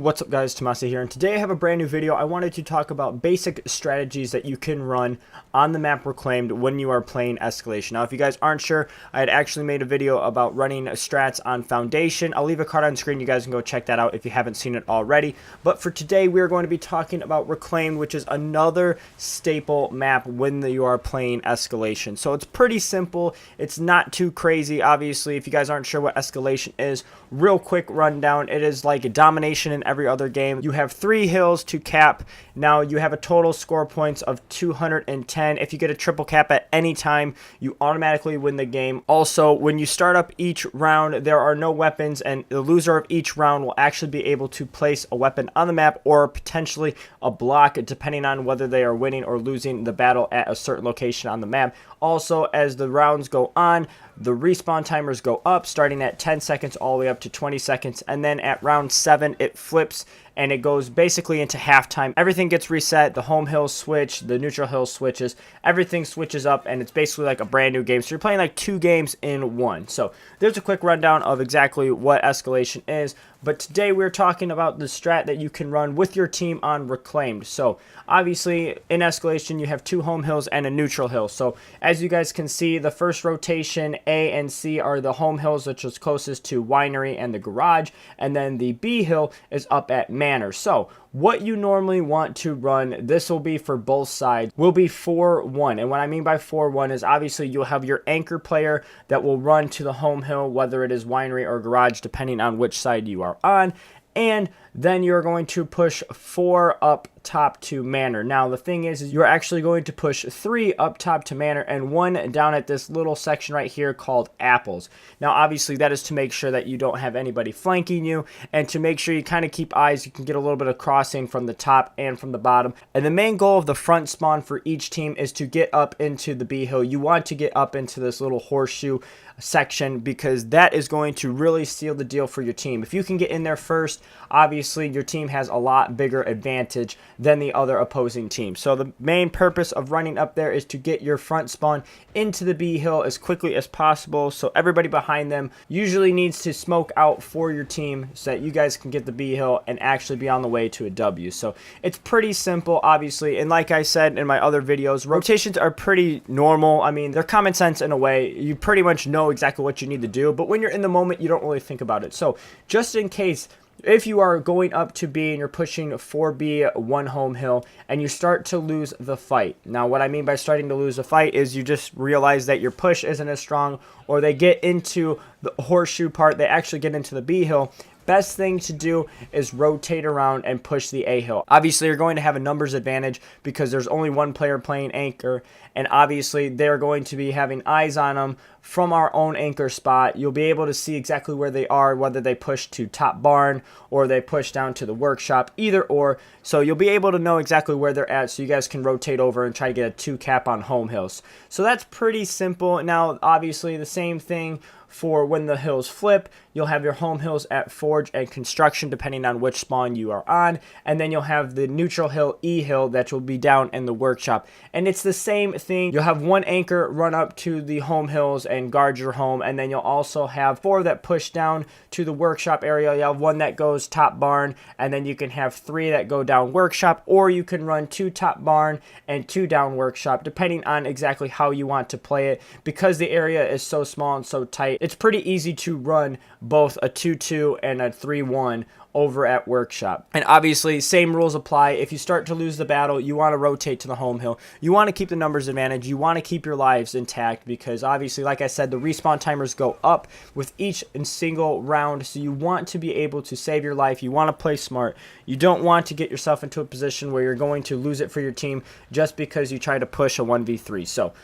what's up guys, Tomasi here, and today I have a brand new video. I wanted to talk about basic strategies that you can run on the map Reclaimed when you are playing Escalation. Now if you guys aren't sure, I had actually made a video about running strats on Foundation. I'll leave a card on screen, you guys can go check that out if you haven't seen it already. But for today we are going to be talking about Reclaimed, which is another staple map when you are playing Escalation. So it's pretty simple, it's not too crazy. Obviously if you guys aren't sure what Escalation is, real quick rundown, it is like a domination in every other game. You have 3 hills to cap. Now you have a total score points of 210. If you get a triple cap at any time, you automatically win the game. Also, when you start up each round, there are no weapons, and the loser of each round will actually be able to place a weapon on the map or potentially a block, depending on whether they are winning or losing the battle at a certain location on the map. Also, as the rounds go on, the respawn timers go up, starting at 10 seconds all the way up to 20 seconds, and then at round 7 it flips and it goes basically into halftime. Everything gets reset, the home hill switch, the neutral hill switches, everything switches up, and it's basically like a brand new game. So you're playing like 2 games in one. So there's a quick rundown of exactly what Escalation is, but today we're talking about the strat that you can run with your team on Reclaimed. So obviously in Escalation you have 2 home hills and a neutral hill. So as you guys can see, the first rotation, A and C, are the home hills, which is closest to Winery and the Garage, and then the B hill is up at Manor. So what you normally want to run, this will be for both sides, will be 4-1. And what I mean by 4-1 is obviously you'll have your anchor player that will run to the home hill, whether it is Winery or Garage, depending on which side you are on. And then you're going to push 4 up top to Manor. Now the thing is you're actually going to push 3 up top to Manor and 1 down at this little section right here called Apples. Now obviously that is to make sure that you don't have anybody flanking you, and to make sure you kind of keep eyes. You can get a little bit of crossing from the top and from the bottom. And the main goal of the front spawn for each team is to get up into the B hill. You want to get up into this little horseshoe section, because that is going to really seal the deal for your team. If you can get in there first, obviously your team has a lot bigger advantage than the other opposing team. So the main purpose of running up there is to get your front spawn into the B hill as quickly as possible, so everybody behind them usually needs to smoke out for your team so that you guys can get the B hill and actually be on the way to a W. So it's pretty simple, obviously, and like I said in my other videos, rotations are pretty normal. I mean, they're common sense in a way. You pretty much know exactly what you need to do, but when you're in the moment you don't really think about it. So just in case, if you are going up to B and you're pushing 4B 1 home hill and you start to lose the fight. Now what I mean by starting to lose a fight is you just realize that your push isn't as strong, or they get into the horseshoe part, they actually get into the B hill. Best thing to do is rotate around and push the A hill. Obviously you're going to have a numbers advantage because there's only 1 player playing anchor, and obviously they're going to be having eyes on them from our own anchor spot. You'll be able to see exactly where they are, whether they push to top barn or they push down to the workshop, either or. So you'll be able to know exactly where they're at, so you guys can rotate over and try to get a 2 cap on home hills. So that's pretty simple. Now obviously the same thing for when the hills flip. You'll have your home hills at Forge and Construction, depending on which spawn you are on, and then you'll have the neutral hill, E hill, that will be down in the workshop. And it's the same thing. You'll have 1 anchor run up to the home hills and guard your home, and then you'll also have 4 that push down to the workshop area. You'll have 1 that goes top barn, and then you can have 3 that go down workshop, or you can run 2 top barn and 2 down workshop, depending on exactly how you want to play it. Because the area is so small and so tight, it's pretty easy to run both a 2-2 and a 3-1 over at workshop. And obviously same rules apply. If you start to lose the battle, you want to rotate to the home hill. You want to keep the numbers advantage. You want to keep your lives intact, because obviously, like I said, the respawn timers go up with each and single round. So you want to be able to save your life. You want to play smart. You don't want to get yourself into a position where you're going to lose it for your team just because you try to push a 1v3. So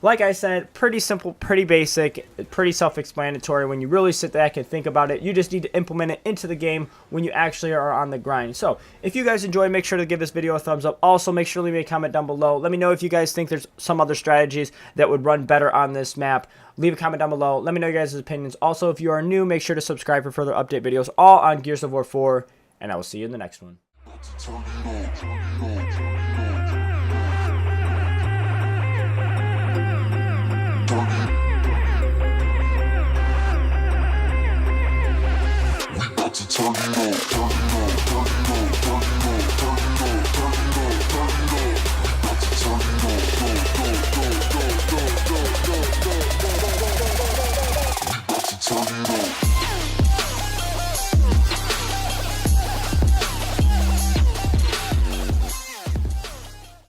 like I said, pretty simple, pretty basic, pretty self-explanatory. When you really sit back and think about it, you just need to implement it into the game when you actually are on the grind. So if you guys enjoyed, make sure to give this video a thumbs up. Also, make sure to leave me a comment down below. Let me know if you guys think there's some other strategies that would run better on this map. Leave a comment down below. Let me know your guys' opinions. Also, if you are new, make sure to subscribe for further update videos, all on Gears of War 4, and I will see you in the next one. We about to turn it on.